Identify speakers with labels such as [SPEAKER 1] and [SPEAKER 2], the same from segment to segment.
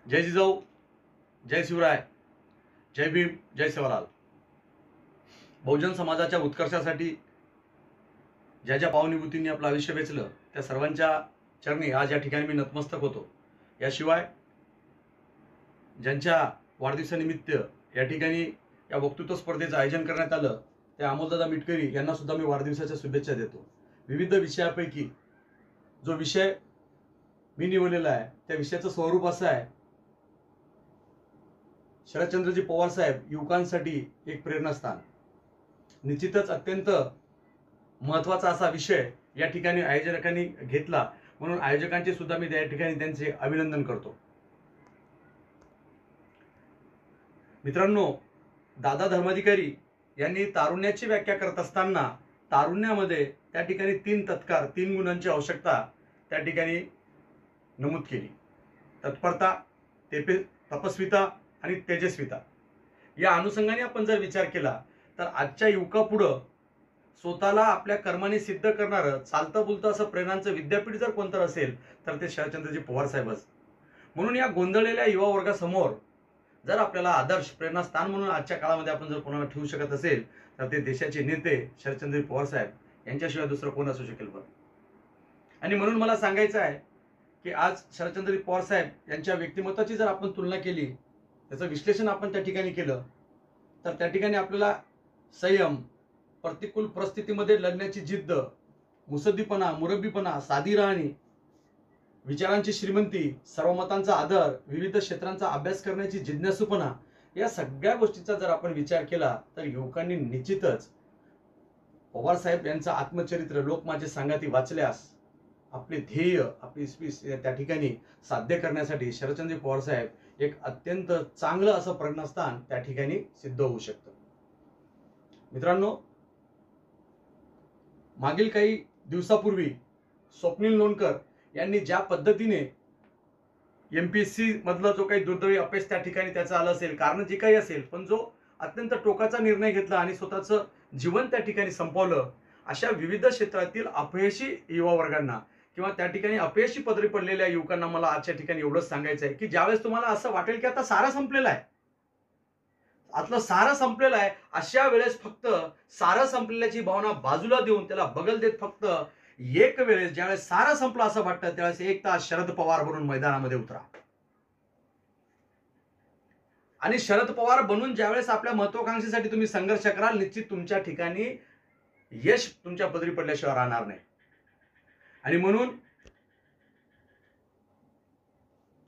[SPEAKER 1] जय जिजाऊ, जय शिवराय, जय भीम, जय सेवालाल। बहुजन समाजाच्या उत्कर्षासाठी ज्या ज्या पावनीभूतींनी आपलं आयुष्य वेचलं त्या सर्वांच्या चरणी आज या ठिकाणी मी नतमस्तक होतो। याशिवाय ज्यांच्या वाढदिवसानिमित्त या ठिकाणी या वक्तृत्व स्पर्धेचं आयोजन करण्यात आलं त्या अमोलदादा मिटकरी यांना सुद्धा मी वाढदिवसाच्या शुभेच्छा देतो। विविध विषयापैकी जो विषय मी निवडलेला आहे त्या विषयाचं स्वरूप असं आहे, शरदचंद्रजी पवार साहेब युवकांसाठी एक प्रेरणास्थान। निश्चितच अत्यंत महत्त्वाचा असा विषय या ठिकाणी आयोजकांनी घेतला, म्हणून आयोजकांचे सुद्धा मी त्या ठिकाणी त्यांचे अभिनंदन करतो। मित्रांनो, दादा धर्माधिकारी यांनी तारुण्याची व्याख्या करत असताना तारुण्यामध्ये त्या ठिकाणी 3 तत्कार 3 गुणांची आवश्यकता त्या ठिकाणी नमूद केली। तत्परता, तपस्विता आणि तेजस्विता। या अनुषंगाने आपण जर विचार केला तर आजच्या युवकापुढं स्वतःला आपल्या कर्माने सिद्ध करणारं चालतं बोलतं असं प्रेरणांचं विद्यापीठ जर कोणतं असेल तर ते शरदचंद्रजी पवार साहेबच। म्हणून या गोंधळलेल्या युवा वर्गासमोर जर आपल्याला आदर्श प्रेरणास्थान म्हणून आजच्या काळामध्ये आपण जर कोणाला ठेवू शकत असेल तर ते देशाचे नेते शरदचंद्रजी पवार साहेब यांच्याशिवाय दुसरं कोण असू शकेल बरं। आणि म्हणून मला सांगायचं आहे की आज शरदचंद्रजी पवार साहेब यांच्या व्यक्तिमत्वाची जर आपण तुलना केली, त्याचं विश्लेषण आपण त्या ठिकाणी केलं तर त्या ठिकाणी आपल्याला संयम, प्रतिकूल परिस्थितीमध्ये लढण्याची जिद्द, मुसद्दीपणा, मुरब्बीपणा, साधी राहणी, विचारांची श्रीमंती, सर्व मतांचा आदर, विविध क्षेत्रांचा अभ्यास करण्याची जिज्ञासूपणा, या सगळ्या गोष्टीचा जर आपण विचार केला तर युवकांनी निश्चितच पवार साहेब यांचं आत्मचरित्र लोकमान्य सांगाती वाचल्यास आपले ध्येय, आपली त्या ठिकाणी साध्य करण्यासाठी शरदचंद्रजी पवार साहेब एक अत्यंत चांगलं असं प्रेरणास्थान त्या ठिकाणी सिद्ध होऊ शकतं। मित्रांनो, मागील काही दिवसापूर्वी स्वप्नील लोणकर यांनी ज्या पद्धतीने एमपीएससी मधला जो काही दुर्दैवी अपयश त्या ठिकाणी त्याचं आलं असेल, कारण जे काही असेल, पण जो अत्यंत टोकाचा निर्णय घेतला आणि स्वतःचं जीवन त्या ठिकाणी संपवलं, अशा विविध क्षेत्रातील अपयशी युवा वर्गांना किंवा त्या ठिकाणी अपयशी पदरी पडलेल्या युवकांना मला आजच्या ठिकाणी एवढंच सांगायचं आहे की ज्यावेळेस तुम्हाला असं वाटेल की आता सारा संपलेला आहे, आतलं सारं संपलेलं आहे, अशा वेळेस फक्त सारं संपलेल्याची भावना बाजूला देऊन त्याला बगल देत फक्त एक वेळेस ज्यावेळेस सारं संपलं असं वाटतं त्यावेळेस 1 तास शरद पवार बनून मैदानामध्ये उतरा आणि शरद पवार बनून ज्यावेळेस आपल्या महत्वाकांक्षेसाठी तुम्ही संघर्ष कराल, निश्चित तुमच्या ठिकाणी यश तुमच्या पदरी पडल्याशिवाय राहणार नाही। आणि म्हणून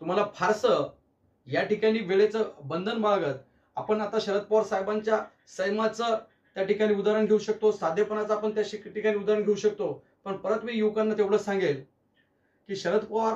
[SPEAKER 1] तुम्हाला फारसं या ठिकाणी वेळेचं बंधन बाळगत आपण आता शरद पवार साहेबांच्या संयमाचं त्या ठिकाणी उदाहरण घेऊ शकतो, साधेपणाचं आपण त्या ठिकाणी उदाहरण घेऊ शकतो, पण परत मी युवकांना तेवढंच सांगेल की शरद पवार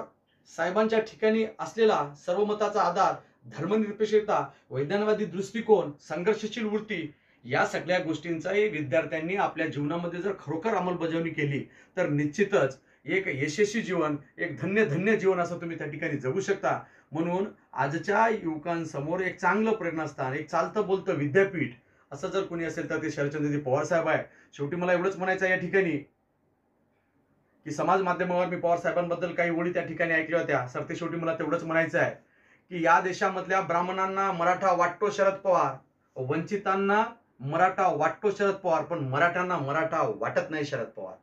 [SPEAKER 1] साहेबांच्या ठिकाणी असलेला सर्वमताचा आधार, धर्मनिरपेक्षता, वैज्ञानिकवादी दृष्टिकोन, संघर्षशील वृत्ती, या सगळ्या गोष्टींचाही विद्यार्थ्यांनी आपल्या जीवनामध्ये जर खरोखर अंमलबजावणी केली तर निश्चितच एक यशस्वी जीवन, एक धन्य जीवन असं तुम्ही त्या ठिकाणी जगू शकता। म्हणून आजच्या युवकांसमोर एक चांगलं प्रेरणास्थान, एक चालतं बोलतं विद्यापीठ असं जर कोणी असेल तर ते शरदचंद्रजी पवार साहेब आहे। शेवटी मला एवढंच म्हणायचं आहे या ठिकाणी की समाज माध्यमावर मी पवार साहेबांबद्दल काही ओळी त्या ठिकाणी ऐकल्या होत्या, सर ते शेवटी मला तेवढंच म्हणायचं आहे की या देशामधल्या ब्राह्मणांना मराठा वाटतो शरद पवार, वंचितांना मराठा वाटतो शरद पवार, पण मराठ्यांना मराठा वाटत नाही शरद पवार।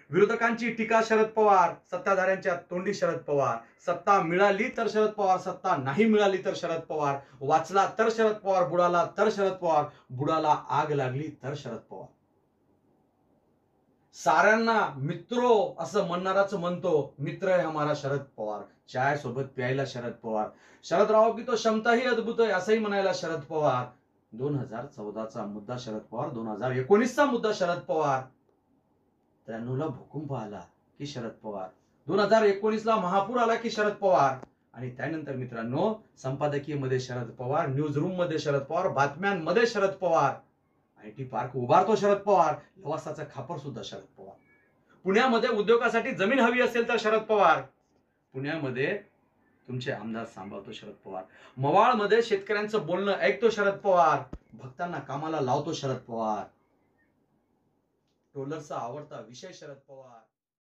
[SPEAKER 1] विरोधकांची टीका शरद पवार, सत्ताधाऱ्यांच्या तोंडी शरद पवार, सत्ता मिळाली तर शरद पवार, सत्ता नाही मिळाली तर शरद पवार, वाचला तर शरद पवार, बुडाला तर शरद पवार, बुडाला आग लागली तर शरद पवार। साऱ्यांना मित्रो असं म्हणणाराच म्हणतो, मित्र है हमारा शरद पवार, चाय सोबत प्यायला शरद पवार, शरदराव की तो क्षमता ही अद्भुत आहे असंही म्हणायला शरद पवार। 2014चा मुद्दा शरद पवार, 2019चा मुद्दा शरद पवार, 93ला भूकंप आला की शरद पवार, 2019ला महापूर आला की शरद पवार, आणि त्यानंतर मित्रांनो संपादकीय मध्ये शरद पवार, न्यूज रूम मध्ये शरद पवार, बातम्यांमध्ये शरद पवार, आयटी पार्क उभारतो शरद पवार, लवासाचं खापर सुद्धा शरद पवार, पुण्यामध्ये उद्योगासाठी जमीन हवी असेल तर शरद पवार, पुण्यामध्ये तुमचे आमदार सांभाळतो शरद पवार, मवाळमध्ये शेतकऱ्यांचं बोलणं ऐकतो शरद पवार, भक्तांना कामाला लावतो शरद पवार, टोलरचा आवडता विषय शरद पवार।